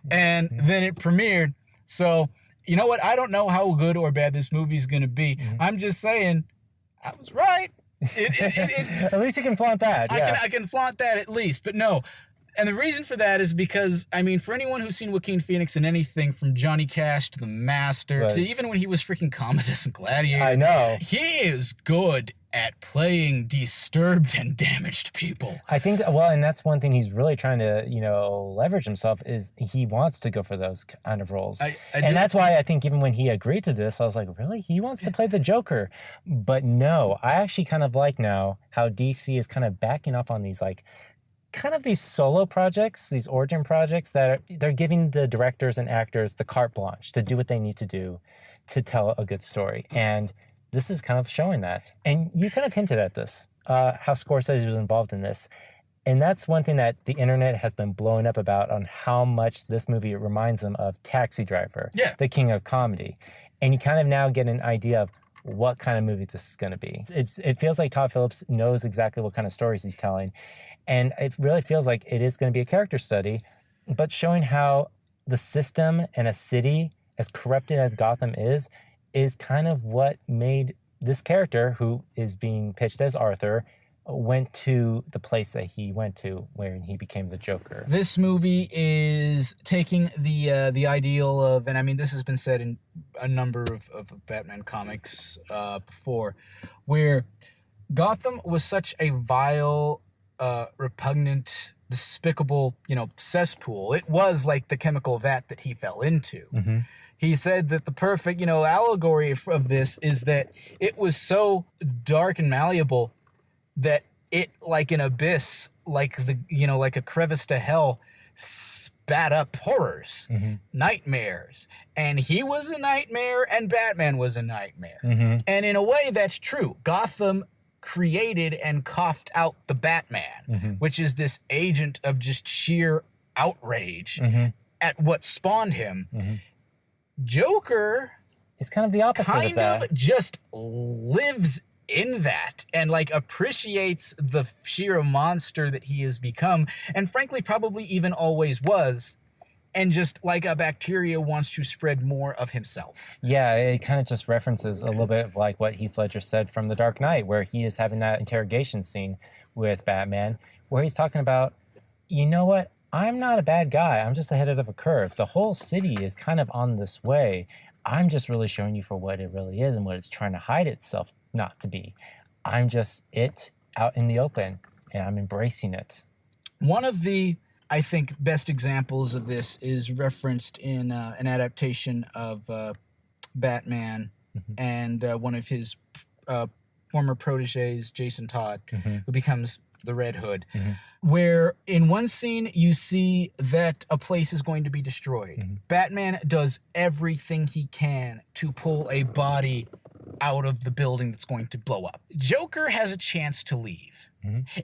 And then it premiered. So, you know what? I don't know how good or bad this movie's going to be. I'm just saying, I was right. At least you can flaunt that. Yeah. I can flaunt that at least. But no. And the reason for that is because, I mean, for anyone who's seen Joaquin Phoenix in anything from Johnny Cash to The Master to even when he was freaking Commodus and Gladiator. I know. He is good at playing disturbed and damaged people. I think, well, and that's one thing he's really trying to, leverage himself is he wants to go for those kind of roles. And that's why I think even when he agreed to this, I was like, really? He wants to play the Joker? But no, I actually kind of like now how DC is kind of backing off on these, like, kind of these solo projects, these origin projects that they're giving the directors and actors the carte blanche to do what they need to do to tell a good story. And this is kind of showing that. And you kind of hinted at this, how Scorsese was involved in this. And that's one thing that the internet has been blowing up about on how much this movie reminds them of Taxi Driver, the king of comedy. And you kind of now get an idea of what kind of movie this is going to be. It feels like Todd Phillips knows exactly what kind of stories he's telling. And it really feels like it is going to be a character study, but showing how the system and a city, as corrupted as Gotham is kind of what made this character, who is being pitched as Arthur, went to the place that he went to where he became the Joker. This movie is taking the ideal of, and I mean, this has been said in a number of Batman comics before, where Gotham was such a vile, repugnant, despicable, cesspool. It was like the chemical vat that he fell into. He said that the perfect, allegory of this is that it was so dark and malleable that it, like an abyss, like like a crevice to hell, spat up horrors, nightmares. And he was a nightmare, and Batman was a nightmare. And in a way, that's true. Gotham created and coughed out the Batman, which is this agent of just sheer outrage at what spawned him. Joker is kind of the opposite of that. Kind of just lives in that and like appreciates the sheer monster that he has become, and frankly probably even always was, and just like a bacteria wants to spread more of himself. Yeah, it kind of just references a little bit of like what Heath Ledger said from The Dark Knight, where he is having that interrogation scene with Batman, where he's talking about, you know what, I'm not a bad guy, I'm just ahead of a curve. The whole city is kind of on this way. I'm just really showing you for what it really is and what it's trying to hide itself not to be. I'm just it out in the open, and I'm embracing it. One of the, I think, best examples of this is referenced in an adaptation of Batman and one of his former proteges, Jason Todd, who becomes the Red Hood, where in one scene you see that a place is going to be destroyed. Batman does everything he can to pull a body out of the building that's going to blow up. Joker has a chance to leave.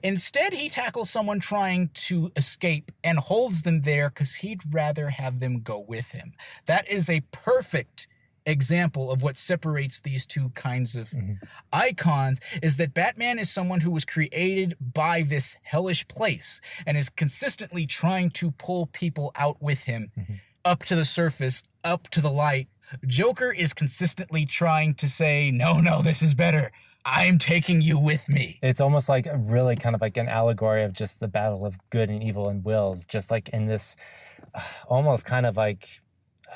Instead, he tackles someone trying to escape and holds them there because he'd rather have them go with him. That is a perfect example of what separates these two kinds of icons, is that Batman is someone who was created by this hellish place and is consistently trying to pull people out with him up to the surface, up to the light. Joker is consistently trying to say, no, this is better. I'm taking you with me. It's almost like really kind of like an allegory of just the battle of good and evil and wills, just like in this almost kind of like,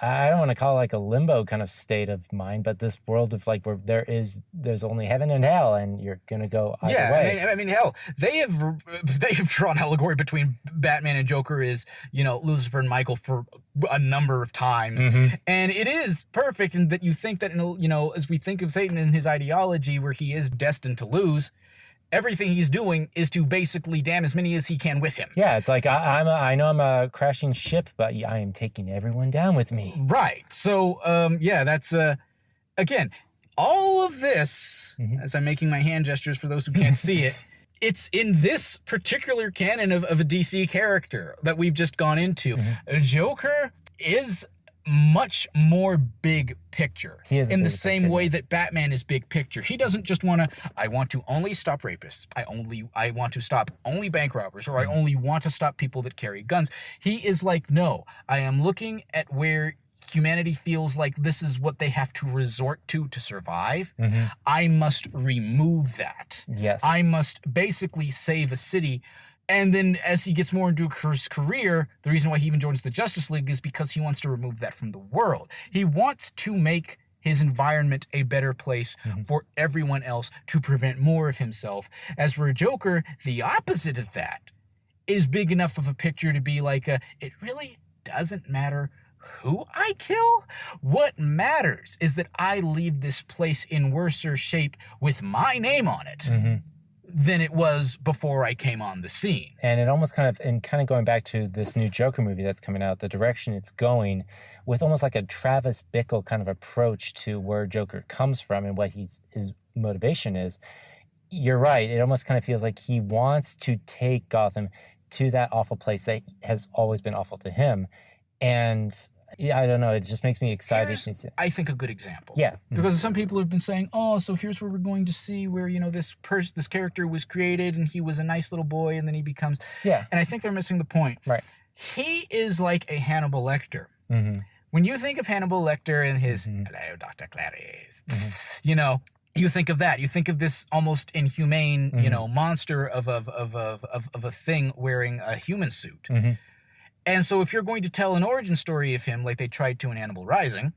I don't want to call it like a limbo kind of state of mind, but this world of like where there's only heaven and hell, and you're gonna go either way. I mean, hell, they have drawn allegory between Batman and Joker is, Lucifer and Michael for a number of times, and it is perfect in that you think that as we think of Satan and his ideology, where he is destined to lose, everything he's doing is to basically damn as many as he can with him. Yeah, it's like, I know I'm a crashing ship, but I am taking everyone down with me. Right. So, that's, again, all of this, as I'm making my hand gestures for those who can't see it, it's in this particular canon of a DC character that we've just gone into. Joker is much more big picture. He is in the same way that Batman is big picture. He doesn't just I want to only stop rapists. I want to stop only bank robbers, or I only want to stop people that carry guns. He is like, no, I am looking at where humanity feels like this is what they have to resort to survive. I must remove that. Yes. I must basically save a city. And then as he gets more into his career, the reason why he even joins the Justice League is because he wants to remove that from the world. He wants to make his environment a better place for everyone else, to prevent more of himself. As for a Joker, the opposite of that is big enough of a picture to be like, it really doesn't matter who I kill. What matters is that I leave this place in worser shape with my name on it than it was before I came on the scene. And it almost kind of going back to this new Joker movie that's coming out, the direction it's going with almost like a Travis Bickle kind of approach to where Joker comes from and what his motivation is. You're right. It almost kind of feels like he wants to take Gotham to that awful place that has always been awful to him. And yeah, I don't know. It just makes me excited. Here's, I think, a good example. Yeah. Because some people have been saying, oh, so here's where we're going to see where, this character was created and he was a nice little boy and then he becomes... Yeah. And I think they're missing the point. Right. He is like a Hannibal Lecter. When you think of Hannibal Lecter and his, hello, Dr. Clarice, you think of that. You think of this almost inhumane, monster of a thing wearing a human suit. And so if you're going to tell an origin story of him like they tried to in Animal Rising,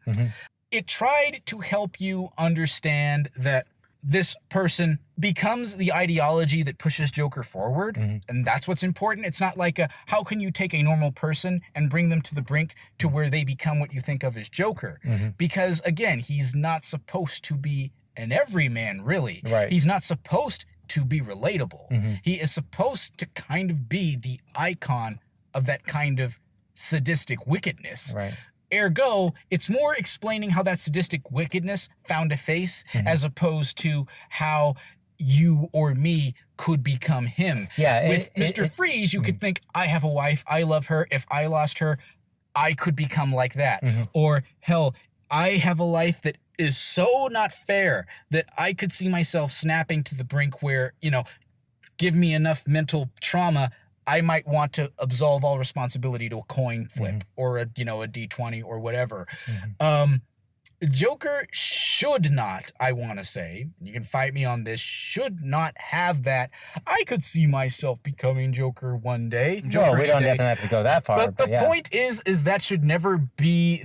it tried to help you understand that this person becomes the ideology that pushes Joker forward, and that's what's important. It's not like how can you take a normal person and bring them to the brink to where they become what you think of as Joker? Because, again, he's not supposed to be an everyman, really. Right. He's not supposed to be relatable. He is supposed to kind of be the icon of that kind of sadistic wickedness. Right. Ergo, it's more explaining how that sadistic wickedness found a face as opposed to how you or me could become him. Yeah. With Mr. Freeze, you could think, I have a wife, I love her, if I lost her, I could become like that. Or, hell, I have a life that is so not fair that I could see myself snapping to the brink where, give me enough mental trauma, I might want to absolve all responsibility to a coin flip or a D20 or whatever. Joker should not, I want to say, you can fight me on this, should not have that. I could see myself becoming Joker one day. No, we don't definitely have to go that far. But the point is that should never be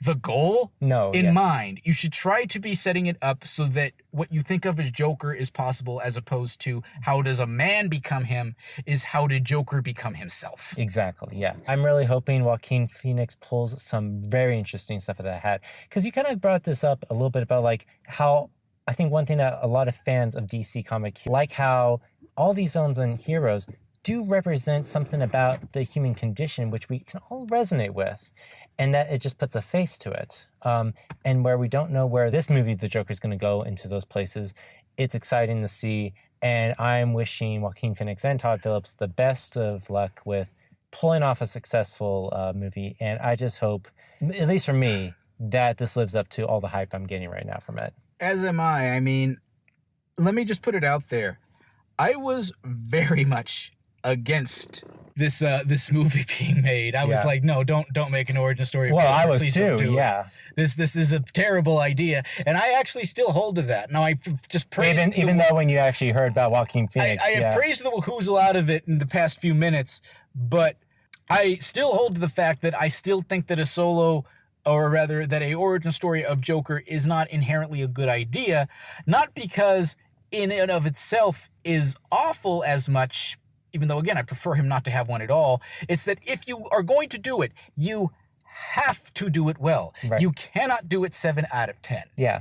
the goal in mind. You should try to be setting it up so that what you think of as Joker is possible, as opposed to how does a man become him is how did Joker become himself. Exactly, yeah. I'm really hoping Joaquin Phoenix pulls some very interesting stuff out of that hat. Because you kind of brought this up a little bit about like how, I think one thing that a lot of fans of DC Comics like how all these villains and heroes do represent something about the human condition, which we can all resonate with. And that it just puts a face to it. And where we don't know where this movie, The Joker, is going to go into those places, it's exciting to see. And I'm wishing Joaquin Phoenix and Todd Phillips the best of luck with pulling off a successful movie. And I just hope, at least for me, that this lives up to all the hype I'm getting right now from it. As am I. I mean, let me just put it out there. I was very much against this movie being made. I was like, no, don't make an origin story. Well, I was Please too. Yeah. This is a terrible idea, and I actually still hold to that. Now I just praised even though when you actually heard about Joaquin Phoenix, I have praised the whoozle out of it in the past few minutes, but I still hold to the fact that I still think that that a origin story of Joker is not inherently a good idea, not because in and of itself is awful as much. Even though, again, I prefer him not to have one at all. It's that if you are going to do it, you have to do it well. Right. You cannot do it 7 out of 10. Yeah.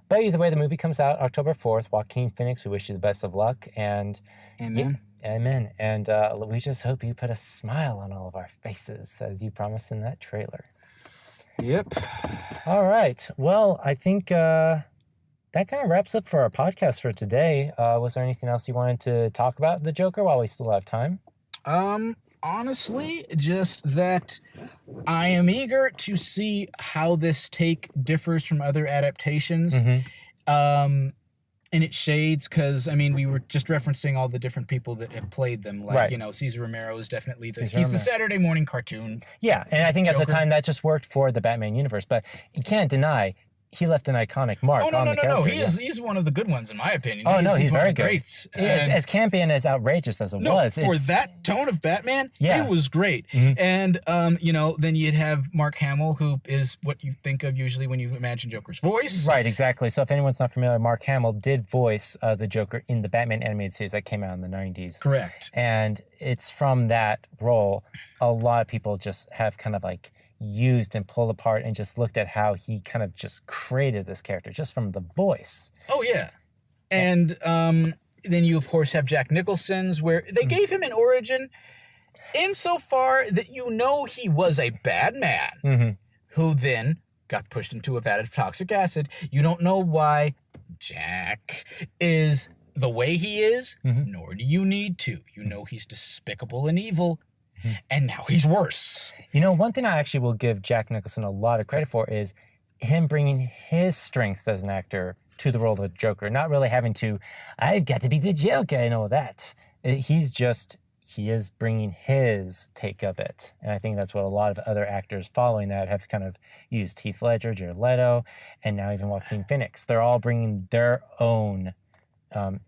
But either way, the movie comes out October 4th. Joaquin Phoenix, we wish you the best of luck. And amen. Yeah, amen. And we just hope you put a smile on all of our faces, as you promised in that trailer. Yep. All right. Well, I think... that kind of wraps up for our podcast for today. Was there anything else you wanted to talk about the Joker while we still have time? Honestly, just that I am eager to see how this take differs from other adaptations. In its shades, because I mean, we were just referencing all the different people that have played them. Like, Right. you know, Cesar Romero is definitely Cesar he's Romero. the Saturday morning cartoon. Yeah, and I think at the Joker. time that just worked for the Batman universe, but you can't deny he left an iconic mark Oh no, on no, the no, character. no! He's one of the good ones in my opinion. Oh, no, he's one very of the good. greats. As campy and as outrageous as it No, was. for it's- that tone of Batman, Yeah. it was great. And you know, then you'd have Mark Hamill, who is what you think of usually when you imagine Joker's voice. Right, exactly. So if anyone's not familiar, Mark Hamill did voice the Joker in the Batman animated series that came out in the 90s. Correct. And it's from that role, a lot of people just have kind of like used and pulled apart and just looked at how he kind of just created this character just from the voice. Oh yeah, and then you of course have Jack Nicholson's, where they gave him an origin, insofar that you know he was a bad man who then got pushed into a vat of toxic acid. You don't know why Jack is the way he is, nor do you need to. You know he's despicable and evil, and now he's worse. You know, one thing I actually will give Jack Nicholson a lot of credit for is him bringing his strengths as an actor to the role of the Joker, not really having to, I've got to be the Joker and all that. He is bringing his take of it. And I think that's what a lot of other actors following that have kind of used. Heath Ledger, Jared Leto, and now even Joaquin Phoenix. They're all bringing their own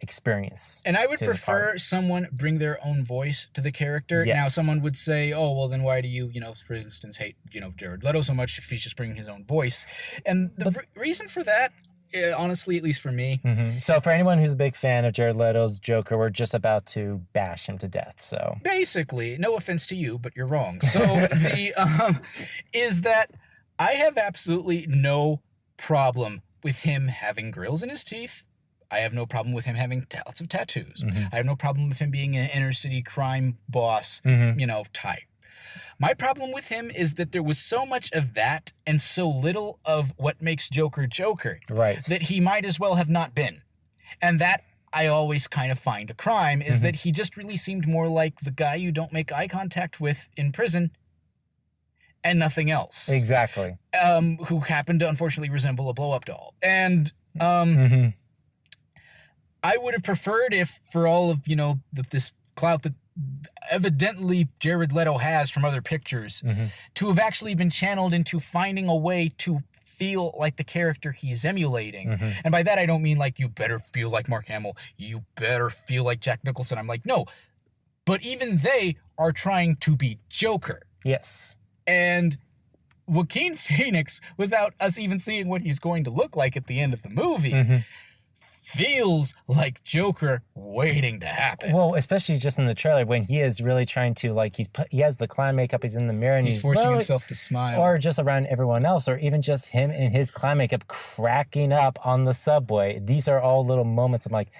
experience. And I would to the prefer part. someone bring their own voice to the character. Yes. Now, someone would say, oh, well, then why do you, for instance, hate, Jared Leto so much if he's just bringing his own voice? And the reason for that, honestly, at least for me, So for anyone who's a big fan of Jared Leto's Joker, we're just about to bash him to death. So basically, no offense to you, but you're wrong. So is that I have absolutely no problem with him having grills in his teeth. I have no problem with him having lots of tattoos. I have no problem with him being an inner city crime boss, type. My problem with him is that there was so much of that and so little of what makes Joker Joker right. that he might as well have not been. And that I always kind of find a crime is that he just really seemed more like the guy you don't make eye contact with in prison and nothing else. Exactly. Who happened to unfortunately resemble a blow-up doll. And I would have preferred if, for all of, this clout that evidently Jared Leto has from other pictures, to have actually been channeled into finding a way to feel like the character he's emulating. And by that, I don't mean like, you better feel like Mark Hamill, you better feel like Jack Nicholson. I'm like, no. But even they are trying to be Joker. Yes. And Joaquin Phoenix, without us even seeing what he's going to look like at the end of the movie, feels like Joker waiting to happen. Well, especially just in the trailer when he is really trying to, like, he has the clown makeup, he's in the mirror and He's forcing himself to smile. Or just around everyone else, or even just him in his clown makeup cracking up on the subway. These are all little moments I'm like,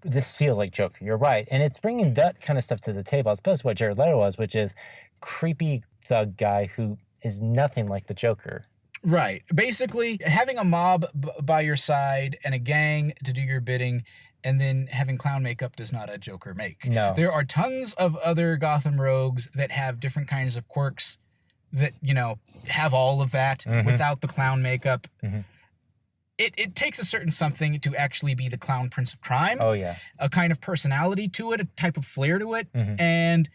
this feels like Joker, you're right. And it's bringing that kind of stuff to the table as opposed to what Jared Leto was, which is creepy thug guy who is nothing like the Joker. Right. Basically, having a mob by your side and a gang to do your bidding, and then having clown makeup does not a Joker make. No. There are tons of other Gotham rogues that have different kinds of quirks that, have all of that without the clown makeup. It takes a certain something to actually be the clown prince of crime. Oh, yeah. A kind of personality to it, a type of flair to it. And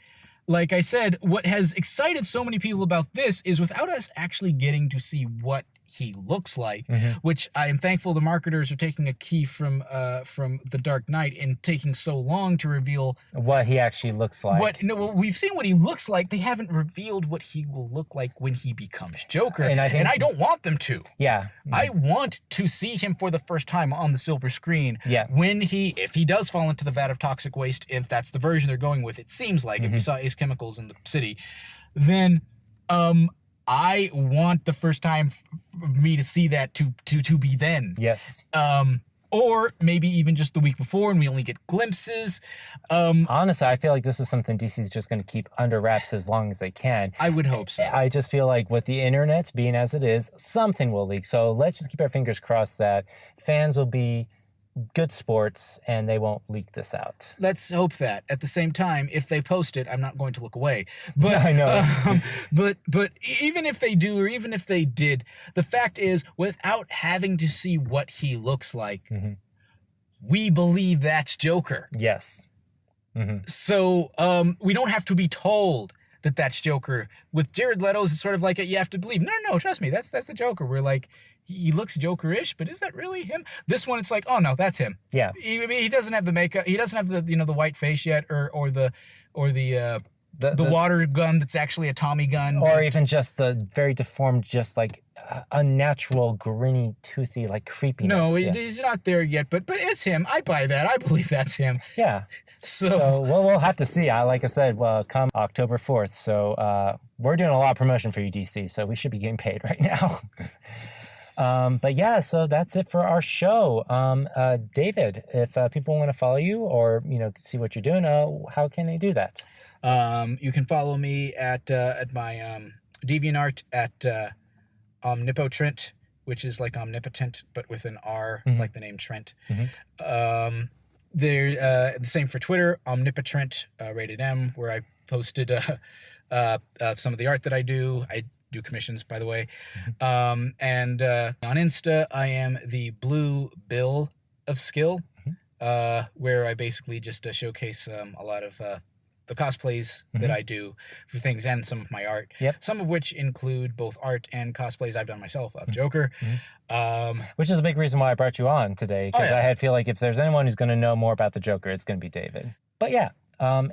like I said, what has excited so many people about this is without us actually getting to see what he looks like, which I am thankful the marketers are taking a key from The Dark Knight and taking so long to reveal what he actually looks like. We've seen what he looks like. They haven't revealed what he will look like when he becomes Joker, And I don't want them to. Yeah. I want to see him for the first time on the silver screen. Yeah. If he does fall into the vat of toxic waste, if that's the version they're going with, it seems like, if we saw Ace Chemicals in the city, then I want the first time for me to see that to be then. Yes. Or maybe even just the week before and we only get glimpses. Honestly, I feel like this is something DC's just going to keep under wraps as long as they can. I would hope so. I just feel like with the internet being as it is, something will leak. So let's just keep our fingers crossed that fans will be good sports and they won't leak this out. Let's hope that. At the same time, if they post it, I'm not going to look away. But I know. But even if they do, or even if they did, the fact is, without having to see what he looks like, we believe that's Joker. Yes. So we don't have to be told that that's Joker. With Jared Leto's, it's sort of like you have to believe. No, trust me, that's the Joker. We're like, he looks Joker-ish, but is that really him? This one, it's like, oh no, that's him. Yeah. He doesn't have the makeup. He doesn't have the the white face yet, or the water gun that's actually a Tommy gun, or even just the very deformed, just like unnatural, grinny, toothy, like creepiness. No, he's not there yet, but it's him. I buy that. I believe that's him. Yeah. So well, we'll have to see. Like I said, come October 4th. So we're doing a lot of promotion for you, DC. So we should be getting paid right now. But yeah, so that's it for our show. David, if people want to follow you or see what you're doing, how can they do that? You can follow me at my DeviantArt at Omnipotrent, which is like omnipotent, but with an R, like the name Trent. The same for Twitter, Omnipotrent, rated M, where I posted some of the art that I do. I do commissions, by the way. And on Insta, I am the Blue Bill of Skill, where I basically just showcase a lot of the cosplays that I do for things and some of my art. Some of which include both art and cosplays I've done myself of Joker. Which is a big reason why I brought you on today, because I feel like if there's anyone who's going to know more about the Joker, it's going to be David. But yeah,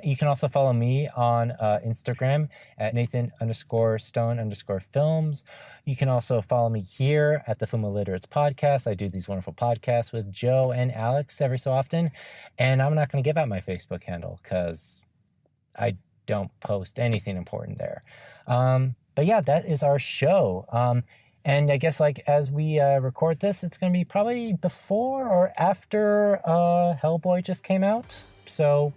you can also follow me on Instagram at Nathan_Stone_films. You can also follow me here at the Film Illiterates podcast. I do these wonderful podcasts with Joe and Alex every so often. And I'm not going to give out my Facebook handle because I don't post anything important there. But yeah, that is our show. And I guess as we record this, it's going to be probably before or after Hellboy just came out. So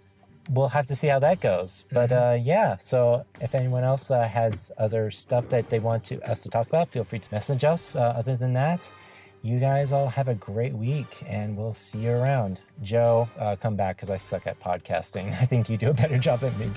we'll have to see how that goes. But yeah, so if anyone else has other stuff that they want us to talk about, feel free to message us. Other than that, you guys all have a great week, and we'll see you around. Joe, come back because I suck at podcasting. I think you do a better job than me.